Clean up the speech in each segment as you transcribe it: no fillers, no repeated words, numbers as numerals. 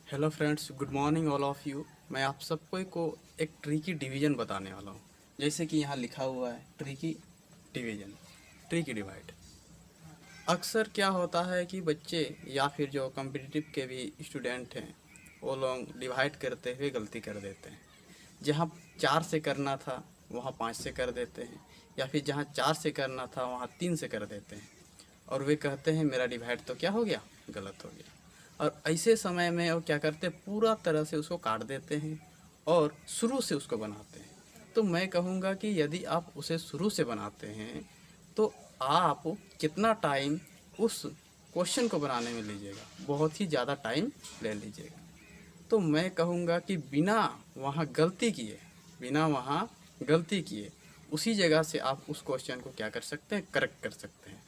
Hello friends, good morning all of you. मैं आप सबको एक ट्री की डिवीज़न बताने वाला हूँ। जैसे कि यहाँ लिखा हुआ है ट्री की डिवीज़न, ट्री की डिवाइड। अक्सर क्या होता है कि बच्चे या फिर जो कॉम्पिटिटिव के भी स्टूडेंट हैं वो लोग डिवाइड करते हुए गलती कर देते हैं। जहाँ 4 से करना था वहाँ 5 से कर देते हैं, या फिर जहाँ 4 से करना था वहाँ 3 से कर देते हैं, और वे कहते हैं मेरा डिवाइड तो क्या हो गया, गलत हो गया। और ऐसे समय में वो क्या करते हैं, पूरा तरह से उसको काट देते हैं और शुरू से उसको बनाते हैं। तो मैं कहूँगा कि यदि आप उसे शुरू से बनाते हैं तो आप कितना टाइम उस क्वेश्चन को बनाने में लीजिएगा, बहुत ही ज़्यादा टाइम ले लीजिएगा। तो मैं कहूँगा कि बिना वहाँ गलती किए उसी जगह से आप उस क्वेश्चन को क्या कर सकते हैं, करेक्ट कर सकते हैं।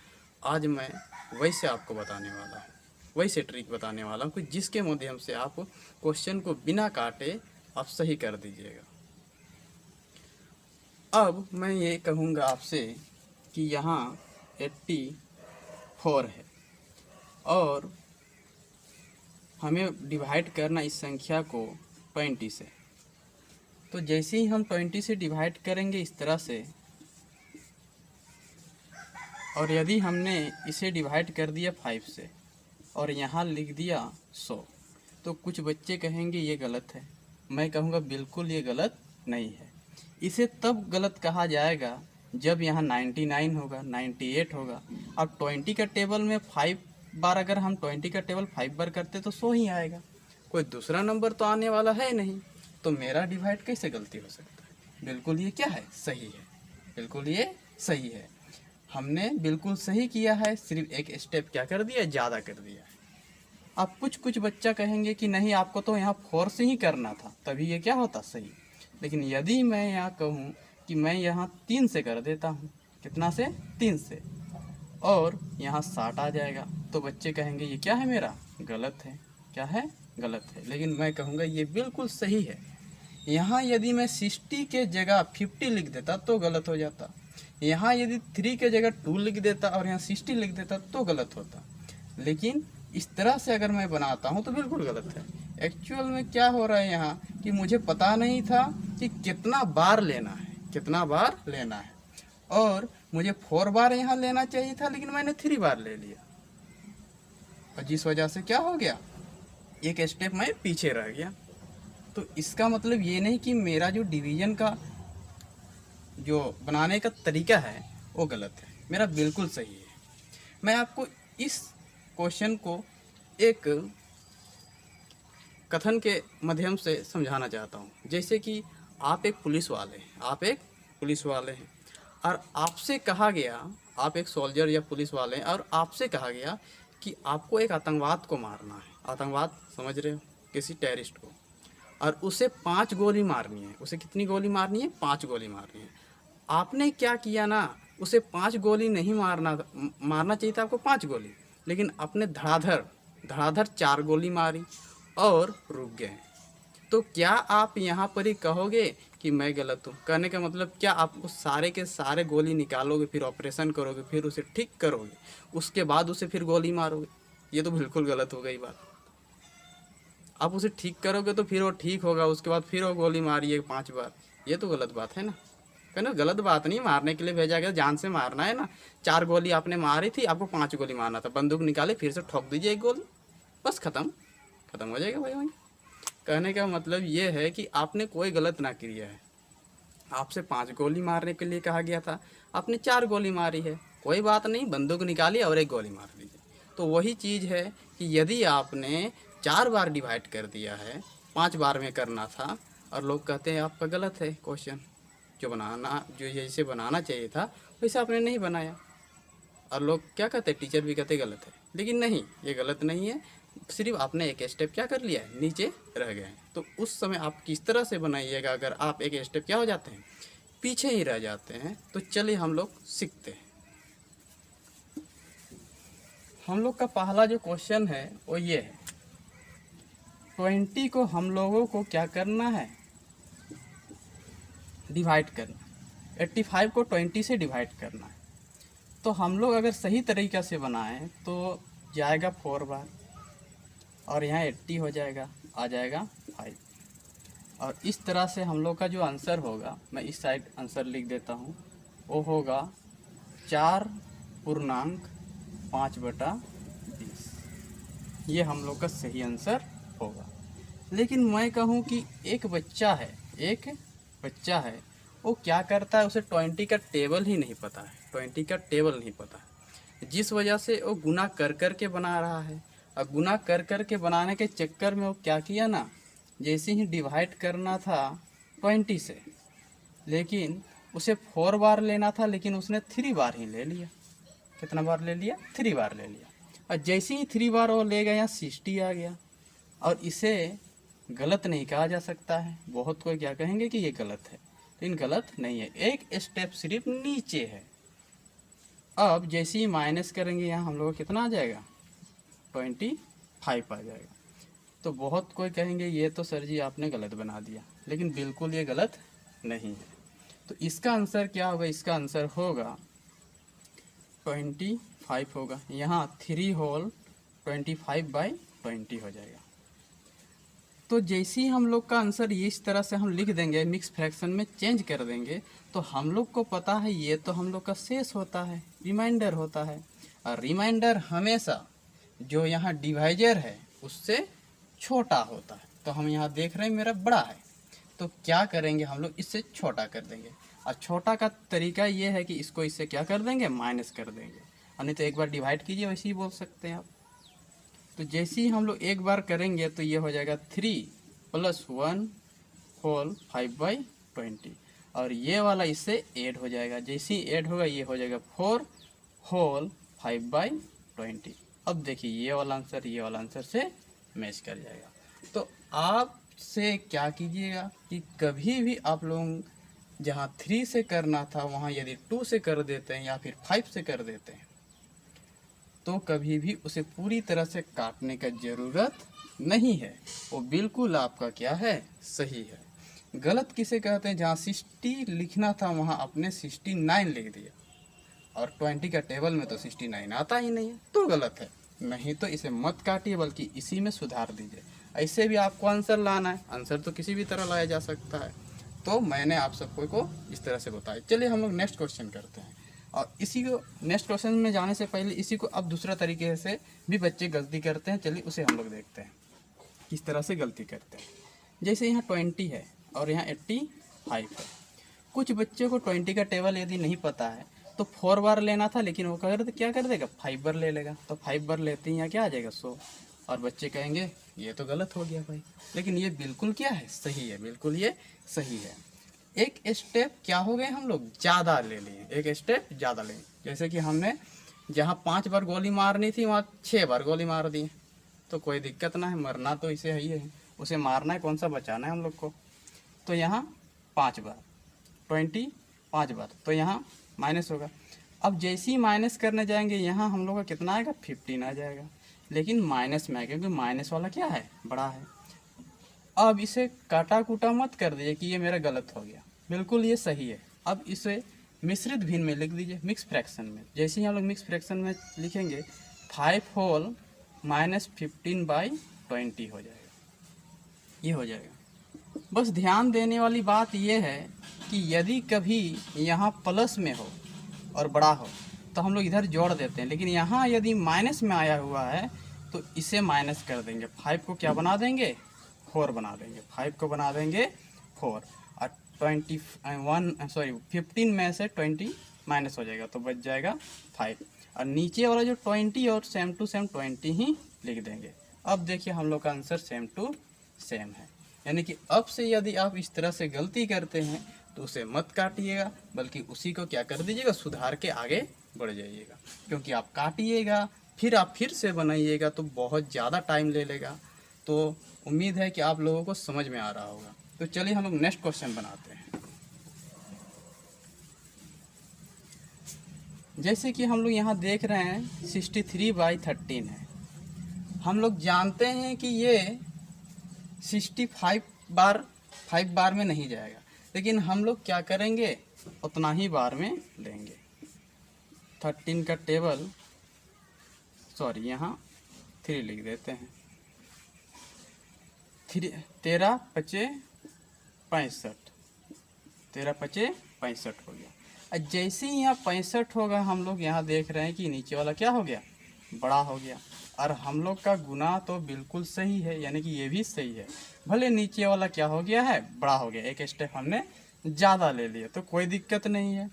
आज मैं वैसे आपको बताने वाला हूँ, वैसे ट्रिक बताने वाला हूँ कि जिसके माध्यम से आप क्वेश्चन को बिना काटे आप सही कर दीजिएगा। अब मैं ये कहूँगा आपसे कि यहाँ 84 है और हमें डिवाइड करना इस संख्या को 20 से। तो जैसे ही हम 20 से डिवाइड करेंगे इस तरह से, और यदि हमने इसे डिवाइड कर दिया 5 से और यहाँ लिख दिया 100, तो कुछ बच्चे कहेंगे ये गलत है। मैं कहूँगा बिल्कुल ये गलत नहीं है। इसे तब गलत कहा जाएगा जब यहाँ 99 होगा, 98 होगा। अब 20 का टेबल में 5 बार अगर हम 20 का टेबल 5 बार करते तो 100 ही आएगा, कोई दूसरा नंबर तो आने वाला है नहीं। तो मेरा डिवाइड कैसे गलती हो सकता है? बिल्कुल ये क्या है, सही है, बिल्कुल ये सही है। हमने बिल्कुल सही किया है, सिर्फ एक स्टेप क्या कर दिया, ज़्यादा कर दिया है। अब कुछ बच्चा कहेंगे कि नहीं आपको तो यहाँ 4 से ही करना था, तभी ये क्या होता सही। लेकिन यदि मैं यहाँ कहूँ कि मैं यहाँ 3 से कर देता हूँ, कितना से, 3 से, और यहाँ 60 आ जाएगा, तो बच्चे कहेंगे ये क्या है, मेरा गलत है। क्या है, गलत है। लेकिन मैं कहूँगा ये बिल्कुल सही है। यहाँ यदि मैं 60 के जगह 50 लिख देता तो गलत हो जाता। यहाँ यदि 3 के जगह 2 लिख देता और यहाँ 60 लिख देता तो गलत होता। लेकिन इस तरह से अगर मैं बनाता हूँ तो बिल्कुल गलत है। एक्चुअल में क्या हो रहा है यहाँ कि मुझे पता नहीं था कि कितना बार लेना है, कितना बार लेना है, और मुझे 4 बार यहाँ लेना चाहिए था लेकिन मैंने 3 बार ले लिया, और जिस वजह से क्या हो गया, एक स्टेप मैं पीछे रह गया। तो इसका मतलब ये नहीं कि मेरा जो डिवीज़न का जो बनाने का तरीका है वो गलत है, मेरा बिल्कुल सही है। मैं आपको इस क्वेश्चन को एक कथन के माध्यम से समझाना चाहता हूँ। जैसे कि आप एक पुलिस वाले हैं, आप एक पुलिस वाले हैं और आपसे कहा गया, आप एक सोल्जर या पुलिस वाले हैं और आपसे कहा गया कि आपको एक आतंकवाद को मारना है। आतंकवाद समझ रहे हो, किसी टेररिस्ट को, और उसे 5 गोली मारनी है। उसे कितनी गोली मारनी है, 5 गोली मारनी है। आपने क्या किया ना, उसे 5 गोली नहीं मारना चाहिए था आपको 5 गोली, लेकिन आपने धड़ाधड़ धड़ाधड़ 4 गोली मारी और रुक गए। तो क्या आप यहाँ पर ही कहोगे कि मैं गलत हूँ? कहने का मतलब क्या आप उस सारे के सारे गोली निकालोगे, फिर ऑपरेशन करोगे, फिर उसे ठीक करोगे, उसके बाद उसे फिर गोली मारोगे? ये तो बिल्कुल गलत हो गई बात। आप उसे ठीक करोगे तो फिर वो ठीक होगा, उसके बाद फिर वो गोली मारिए 5 बार, ये तो गलत बात है ना। कहना गलत बात नहीं, मारने के लिए भेजा गया, जान से मारना है ना। 4 गोली आपने मारी थी, आपको 5 गोली मारना था, बंदूक निकाले फिर से ठोक दीजिए 1 गोली, बस खत्म, खत्म हो जाएगा भाई वहीं। कहने का मतलब ये है कि आपने कोई गलत ना किया है। आपसे 5 गोली मारने के लिए कहा गया था, आपने 4 गोली मारी है, कोई बात नहीं, बंदूक निकाली और 1 गोली मार लीजिए। तो वही चीज़ है कि यदि आपने 4 बार डिवाइड कर दिया है, 5 बार में करना था, और लोग कहते हैं आपका गलत है क्वेश्चन, जो जैसे बनाना चाहिए था वैसे आपने नहीं बनाया, और लोग क्या कहते हैं, टीचर भी कहते गलत है। लेकिन नहीं, ये गलत नहीं है, सिर्फ आपने एक स्टेप क्या कर लिया है, नीचे रह गए हैं। तो उस समय आप किस तरह से बनाइएगा, अगर आप एक स्टेप क्या हो जाते हैं, पीछे ही रह जाते हैं। तो चलिए हम लोग सीखते हैं। हम लोग का पहला जो क्वेश्चन है वो ये है, 20 को हम लोगों को क्या करना है, डिवाइड करना। 85 को 20 से डिवाइड करना है। तो हम लोग अगर सही तरीक़ा से बनाएं तो जाएगा 4 बार, और यहाँ 80 हो जाएगा, आ जाएगा 5। और इस तरह से हम लोग का जो आंसर होगा, मैं इस साइड आंसर लिख देता हूँ, वो होगा 4/5/20। ये हम लोग का सही आंसर होगा। लेकिन मैं कहूँ कि एक बच्चा है, वो क्या करता है, उसे 20 का टेबल ही नहीं पता है, 20 का टेबल नहीं पता है, जिस वजह से वो गुना कर कर के बना रहा है। और गुना कर कर के बनाने के चक्कर में वो क्या किया ना, जैसे ही डिवाइड करना था 20 से, लेकिन उसे 4 बार लेना था, लेकिन उसने 3 बार ही ले लिया। कितना बार ले लिया? 3 बार ले लिया। और जैसे ही 3 बार वो ले गया, यहाँ 60 आ गया। और इसे गलत नहीं कहा जा सकता है। बहुत कोई क्या कहेंगे कि ये गलत है, लेकिन गलत नहीं है, एक स्टेप सिर्फ नीचे है। अब जैसे ही माइनस करेंगे, यहाँ हम लोग कितना आ जाएगा? 25 आ जाएगा। तो बहुत कोई कहेंगे ये तो सर जी आपने गलत बना दिया, लेकिन बिल्कुल ये गलत नहीं है। तो इसका आंसर क्या होगा? इसका आंसर होगा 25 होगा। यहाँ 3 होल 25/20 हो जाएगा। तो जैसे ही हम लोग का आंसर ये इस तरह से हम लिख देंगे, मिक्स फ्रैक्शन में चेंज कर देंगे, तो हम लोग को पता है ये तो हम लोग का शेष होता है, रिमाइंडर होता है। और रिमाइंडर हमेशा जो यहाँ डिवाइजर है उससे छोटा होता है। तो हम यहाँ देख रहे हैं मेरा बड़ा है, तो क्या करेंगे हम लोग, इससे छोटा कर देंगे। और छोटा का तरीका ये है कि इसको इससे क्या कर देंगे? माइनस कर देंगे। और नहीं तो एक बार डिवाइड कीजिए, वैसे ही बोल सकते हैं आप। तो जैसे ही हम लोग एक बार करेंगे तो ये हो जाएगा 3 + 1 होल 5/20। और ये वाला इससे ऐड हो जाएगा। जैसे ही ऐड होगा ये हो जाएगा 4 होल 5/20। अब देखिए ये वाला आंसर से मैच कर जाएगा। तो आप से क्या कीजिएगा कि कभी भी आप लोग जहाँ 3 से करना था वहाँ यदि 2 से कर देते हैं या फिर 5 से कर देते हैं, तो कभी भी उसे पूरी तरह से काटने का ज़रूरत नहीं है। वो बिल्कुल आपका क्या है? सही है। गलत किसे कहते हैं? जहाँ 60 लिखना था वहाँ आपने 69 लिख दिया, और 20 का टेबल में तो 69 आता ही नहीं है, तो गलत है। नहीं तो इसे मत काटिए, बल्कि इसी में सुधार दीजिए। ऐसे भी आपको आंसर लाना है, आंसर तो किसी भी तरह लाया जा सकता है। तो मैंने आप सबको को इस तरह से बताया। चलिए हम लोग नेक्स्ट क्वेश्चन करते हैं। और इसी को नेक्स्ट क्वेश्चन में जाने से पहले इसी को अब दूसरा तरीके से भी बच्चे गलती करते हैं। चलिए उसे हम लोग देखते हैं किस तरह से गलती करते हैं। जैसे यहाँ 20 है और यहाँ 85 है। कुछ बच्चे को 20 का टेबल यदि नहीं पता है तो 4 बार लेना था, लेकिन वो क्या कर देगा? 5 बार ले लेगा। तो 5 बार लेते ही यहाँ क्या आ जाएगा? 100। और बच्चे कहेंगे ये तो गलत हो गया भाई, लेकिन ये बिल्कुल क्या है? सही है, बिल्कुल ये सही है। एक स्टेप क्या हो गए हम लोग? ज़्यादा ले लिए, एक स्टेप ज़्यादा ले। जैसे कि हमने जहाँ 5 बार गोली मारनी थी वहाँ 6 बार गोली मार दी, तो कोई दिक्कत ना है, मरना तो इसे है ही है, उसे मारना है, कौन सा बचाना है हम लोग को। तो यहाँ 5 बार 20 5 बार, तो यहाँ माइनस होगा। अब जैसे ही माइनस करने जाएंगे यहाँ हम लोग का कितना आएगा? 15 आ जाएगा, लेकिन माइनस में आएगा क्योंकि माइनस वाला क्या है? बड़ा है। अब इसे काटा कूटा मत कर दीजिए कि ये मेरा गलत हो गया, बिल्कुल ये सही है। अब इसे मिश्रित भिन्न में लिख दीजिए, मिक्स फ्रैक्शन में। जैसे ही हम लोग मिक्स फ्रैक्शन में लिखेंगे 5 होल -15/20 हो जाएगा, ये हो जाएगा। बस ध्यान देने वाली बात यह है कि यदि कभी यहाँ प्लस में हो और बड़ा हो तो हम लोग इधर जोड़ देते हैं, लेकिन यहाँ यदि माइनस में आया हुआ है तो इसे माइनस कर देंगे। 5 को क्या बना देंगे? 4 बना देंगे। 5 को बना देंगे 4, और 15 में से 20 माइनस हो जाएगा तो बच जाएगा 5। और नीचे वाला जो 20 और सेम टू सेम 20 ही लिख देंगे। अब देखिए हम लोग का आंसर सेम टू सेम है। यानी कि अब से यदि आप इस तरह से गलती करते हैं तो उसे मत काटिएगा, बल्कि उसी को क्या कर दीजिएगा? सुधार के आगे बढ़ जाइएगा। क्योंकि आप काटिएगा फिर आप फिर से बनाइएगा तो बहुत ज़्यादा टाइम ले लेगा। तो उम्मीद है कि आप लोगों को समझ में आ रहा होगा। तो चलिए हम लोग नेक्स्ट क्वेश्चन बनाते हैं। जैसे कि हम लोग यहाँ देख रहे हैं 63/13 है। हम लोग जानते हैं कि ये 65 बार 5 बार में नहीं जाएगा, लेकिन हम लोग क्या करेंगे? उतना ही बार में लेंगे। 13 का टेबल, सॉरी यहाँ 3 लिख देते हैं। 13 पचे 65, 13 पचे 65 हो गया। और जैसे ही यहाँ 65 होगा, हम लोग यहाँ देख रहे हैं कि नीचे वाला क्या हो गया, बड़ा हो गया। और हम लोग का गुना तो बिल्कुल सही है, यानी कि ये भी सही है। भले नीचे वाला क्या हो गया है, बड़ा हो गया, एक स्टेप हमने ज़्यादा ले लिया, तो कोई दिक्कत नहीं है।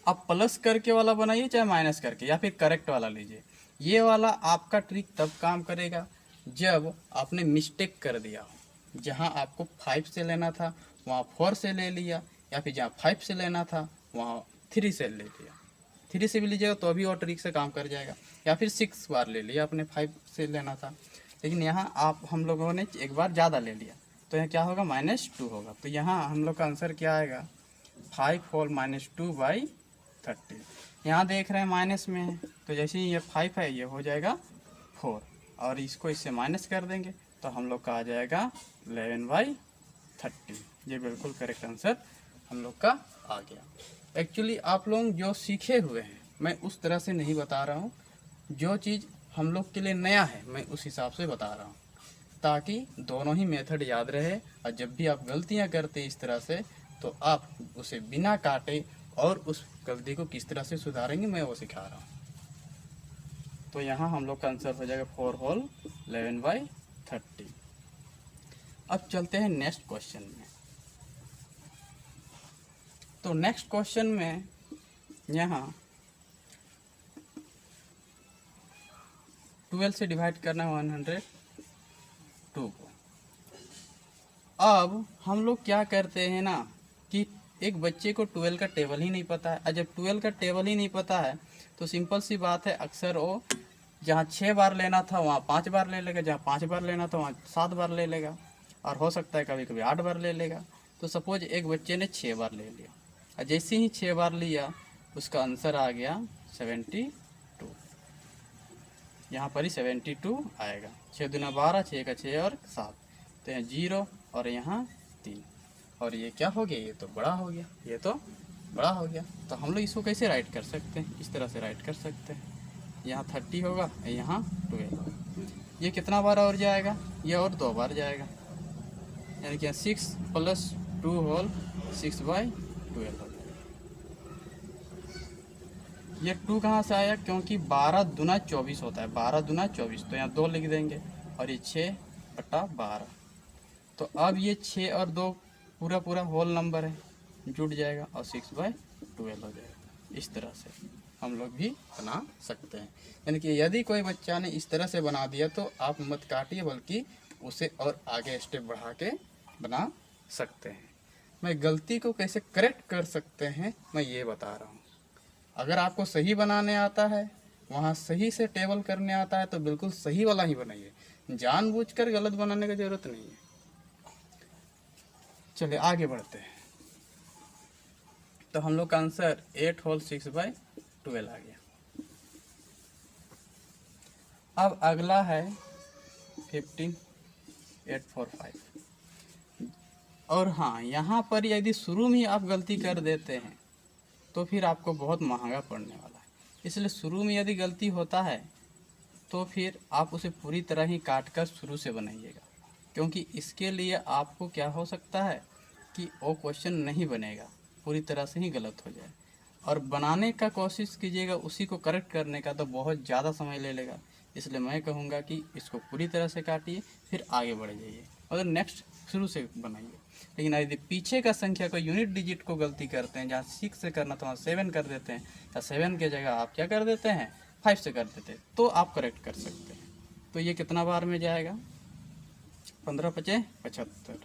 आप प्लस करके वाला बनाइए चाहे माइनस करके, या फिर करेक्ट वाला लीजिए। ये वाला आपका ट्रिक तब काम करेगा जब आपने मिस्टेक कर दिया हो। जहाँ आपको 5 से लेना था वहाँ 4 से ले लिया, या फिर जहाँ 5 से लेना था वहाँ 3 से ले लिया। 3 से भी लीजिएगा तो अभी और ट्रिक से काम कर जाएगा, या फिर 6 बार ले लिया, आपने 5 से लेना था, लेकिन यहाँ हम लोगों ने एक बार ज़्यादा ले लिया, तो यहाँ क्या होगा, -2 होगा। तो यहाँ हम लोग का आंसर क्या आएगा, 5 होल -2/30। यहाँ देख रहे हैं माइनस में है, तो जैसे ही ये 5 है ये हो जाएगा 4, और इसको इससे माइनस कर देंगे तो हम लोग का आ जाएगा 11/30। ये बिल्कुल करेक्ट आंसर हम लोग का आ गया। एक्चुअली आप लोग जो सीखे हुए हैं मैं उस तरह से नहीं बता रहा हूँ, जो चीज़ हम लोग के लिए नया है मैं उस हिसाब से बता रहा हूँ, ताकि दोनों ही मेथड याद रहे। और जब भी आप गलतियाँ करते इस तरह से, तो आप उसे बिना काटे और उस गलती को किस तरह से सुधारेंगे मैं वो सिखा रहा हूँ। तो यहाँ हम लोग का आंसर हो जाएगा 4 होल 11/30। अब चलते हैं नेक्स्ट क्वेश्चन में। तो नेक्स्ट क्वेश्चन में यहाँ 12 से डिवाइड करना है 102 को। अब हम लोग क्या करते हैं ना कि एक बच्चे को 12 का टेबल ही नहीं पता है, और जब 12 का टेबल ही नहीं पता है तो सिंपल सी बात है, अक्सर वो जहाँ 6 बार लेना था वहाँ 5 बार ले लेगा, जहाँ 5 बार लेना था वहाँ 7 बार ले लेगा, और हो सकता है कभी कभी 8 बार ले लेगा। तो सपोज एक बच्चे ने 6 बार ले लिया, और जैसे ही 6 बार लिया उसका आंसर आ गया 72। यहाँ पर ही 72 आएगा। 6 दूना 12, 6 का 6 और 7, तो यहाँ 0 और यहाँ 3, और ये क्या हो गया, ये तो बड़ा हो गया, ये तो बड़ा हो गया। तो हम लोग इसको कैसे राइट कर सकते हैं, इस तरह से राइट कर सकते हैं। यहाँ 30 होगा, यहाँ 12, ये कितना बार और जाएगा, ये और 2 बार जाएगा, यानी कि 6 + 2 होल 6/12 हो जाएगा। ये 2 कहाँ से आया, क्योंकि 12 दूना 24 होता है, 12 दूना 24, तो यहाँ 2 लिख देंगे, और ये 6/12। तो अब ये 6 और 2 पूरा पूरा होल नंबर है, जुड़ जाएगा और 6/12 हो जाएगा। इस तरह से हम लोग भी बना सकते हैं। यानी कि यदि कोई बच्चा ने इस तरह से बना दिया तो आप मत काटिए, बल्कि उसे और आगे स्टेप बढ़ा के बना सकते हैं। मैं गलती को कैसे करेक्ट कर सकते हैं मैं ये बता रहा हूँ। अगर आपको सही बनाने आता है, वहाँ सही से टेबल करने आता है, तो बिल्कुल सही वाला ही बनाइए, जानबूझकर गलत बनाने की ज़रूरत नहीं है। चलिए आगे बढ़ते हैं। तो हम लोग का आंसर 8 होल 6/12 आ गया। अब अगला है 15845। और हाँ, यहाँ पर यदि शुरू में ही आप गलती कर देते हैं तो फिर आपको बहुत महंगा पड़ने वाला है। इसलिए शुरू में यदि गलती होता है तो फिर आप उसे पूरी तरह ही काट कर शुरू से बनाइएगा, क्योंकि इसके लिए आपको क्या हो सकता है कि वो क्वेश्चन नहीं बनेगा, पूरी तरह से ही गलत हो जाए। और बनाने का कोशिश कीजिएगा, उसी को करेक्ट करने का तो बहुत ज़्यादा समय ले लेगा। इसलिए मैं कहूँगा कि इसको पूरी तरह से काटिए, फिर आगे बढ़ जाइए और नेक्स्ट शुरू से बनाइए। लेकिन यदि पीछे का संख्या को यूनिट डिजिट को गलती करते हैं, जहाँ 6 से करना तो वहाँ 7 कर देते हैं, या 7 के जगह आप क्या कर देते हैं 5 से कर देते हैं, तो आप करेक्ट कर सकते हैं। तो ये कितना बार में जाएगा, 15 × 5 = 75,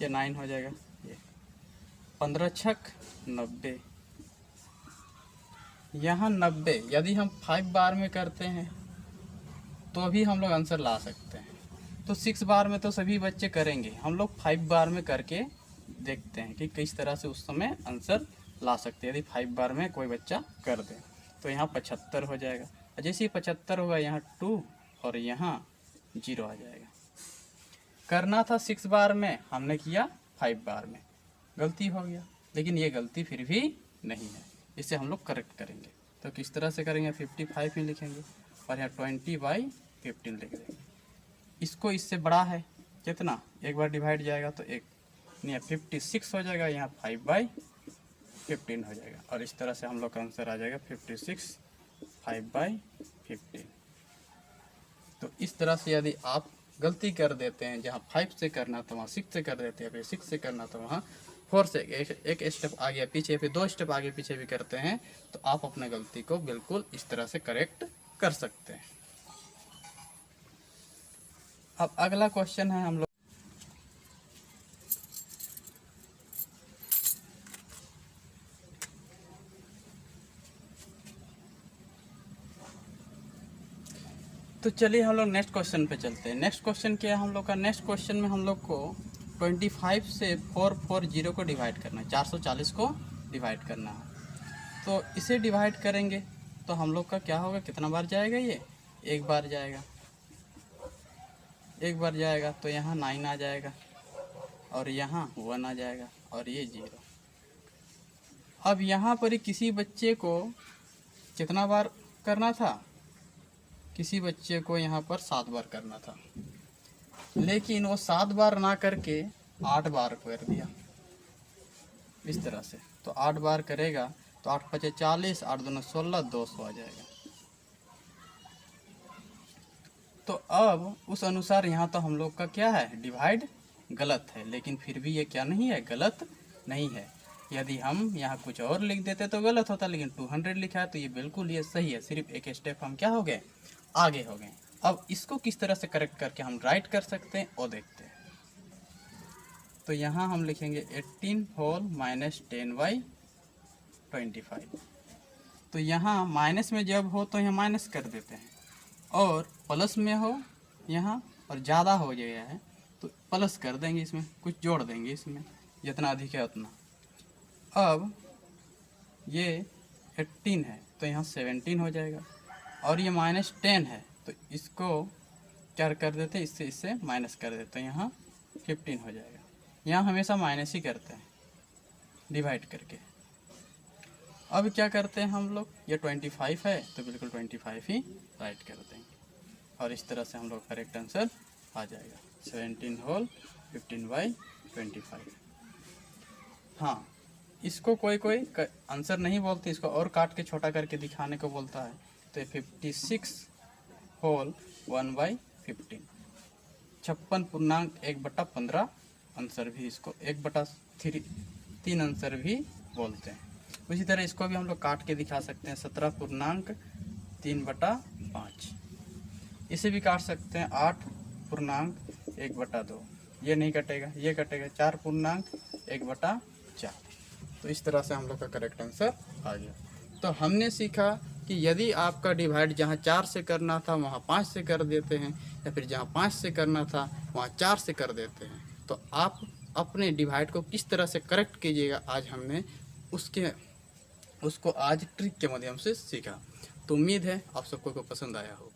ये 9 हो जाएगा। ये 15 × 6 = 90, यहाँ 90 यदि हम 5 बार में करते हैं तो भी हम लोग आंसर ला सकते हैं। तो 6 बार में तो सभी बच्चे करेंगे, हम लोग 5 बार में करके देखते हैं कि किस तरह से उस समय आंसर ला सकते हैं। यदि 5 बार में कोई बच्चा कर दे तो यहाँ 75 हो जाएगा, और जैसे ही 75 होगा यहाँ 2 और यहाँ 0 आ जाएगा। करना था 6 बार में, हमने किया 5 बार में, गलती हो गया, लेकिन ये गलती फिर भी नहीं है, इसे हम लोग करेक्ट करेंगे। तो किस तरह से करेंगे, 55 में लिखेंगे और यहाँ 20/15 लिख देंगे। इसको इससे बड़ा है कितना, एक बार डिवाइड जाएगा तो एक नहीं 56 हो जाएगा, यहाँ 5/15 हो जाएगा। और इस तरह से हम लोग का आंसर आ जाएगा 56 5/15। तो इस तरह से यदि आप गलती कर देते हैं, जहाँ 5 से करना था वहाँ 6 से कर देते हैं, फिर 6 से करना था वहाँ 4 से एक स्टेप आगे पीछे, फिर 2 स्टेप आगे पीछे भी करते हैं, तो आप अपने गलती को बिल्कुल इस तरह से करेक्ट कर सकते हैं। अब अगला क्वेश्चन है हम लोग तो चलिए हम लोग नेक्स्ट क्वेश्चन पे चलते हैं। नेक्स्ट क्वेश्चन क्या है हम लोग का, नेक्स्ट क्वेश्चन में हम लोग को 25 से 440 को डिवाइड करना है, 440 को डिवाइड करना है। तो इसे डिवाइड करेंगे तो हम लोग का क्या होगा, कितना बार जाएगा, ये एक बार जाएगा, एक बार जाएगा तो यहाँ 9 आ जाएगा और यहाँ 1 आ जाएगा और ये 0। अब यहाँ पर ही किसी बच्चे को कितना बार करना था, किसी बच्चे को यहाँ पर 7 बार करना था, लेकिन वो 7 बार ना करके 8 बार कर दिया इस तरह से। तो 8 बार करेगा तो 8 × 5 = 40, 8 × 2 = 16, 200 आ जाएगा। तो अब उस अनुसार यहाँ तो हम लोग का क्या है, डिवाइड गलत है, लेकिन फिर भी ये क्या नहीं है, गलत नहीं है। यदि हम यहाँ कुछ और लिख देते तो गलत होता, लेकिन 200 लिखा है तो ये बिल्कुल ये सही है, सिर्फ एक स्टेप हम क्या हो गए, आगे हो गए। अब इसको किस तरह से करेक्ट करके हम राइट कर सकते हैं वो देखते हैं। तो यहाँ हम लिखेंगे 18 होल माइनस 10/25। तो यहाँ माइनस में जब हो तो यहाँ माइनस कर देते हैं, और प्लस में हो यहाँ और ज़्यादा हो गया है तो प्लस कर देंगे, इसमें कुछ जोड़ देंगे, इसमें जितना अधिक है उतना। अब ये 18 है तो यहाँ 17 हो जाएगा, और ये -10 है तो इसको क्या कर देते हैं, इससे माइनस कर देते हैं, यहाँ 15 हो जाएगा। यहाँ हमेशा माइनस ही करते हैं डिवाइड करके। अब क्या करते हैं हम लोग, ये 25 है तो बिल्कुल 25 ही राइट कर देंगे, और इस तरह से हम लोग करेक्ट आंसर आ जाएगा 17 होल 15/25। हाँ, इसको कोई आंसर नहीं बोलते, इसको और काट के छोटा करके दिखाने को बोलता है, तो 56 होल 1/15, 56.1/15 आंसर भी, इसको 1/3 आंसर भी बोलते हैं। उसी तरह इसको भी हम लोग काट के दिखा सकते हैं, 17.3/5, इसे भी काट सकते हैं 8.1/2, ये नहीं कटेगा, ये कटेगा 4.1/4। तो इस तरह से हम लोग का करेक्ट आंसर आ गया। तो हमने सीखा कि यदि आपका डिवाइड जहाँ 4 से करना था वहाँ 5 से कर देते हैं, या फिर जहाँ 5 से करना था वहाँ 4 से कर देते हैं, तो आप अपने डिवाइड को किस तरह से करेक्ट कीजिएगा, आज हमने उसको आज ट्रिक के माध्यम से सीखा। तो उम्मीद है आप सबको पसंद आया हो।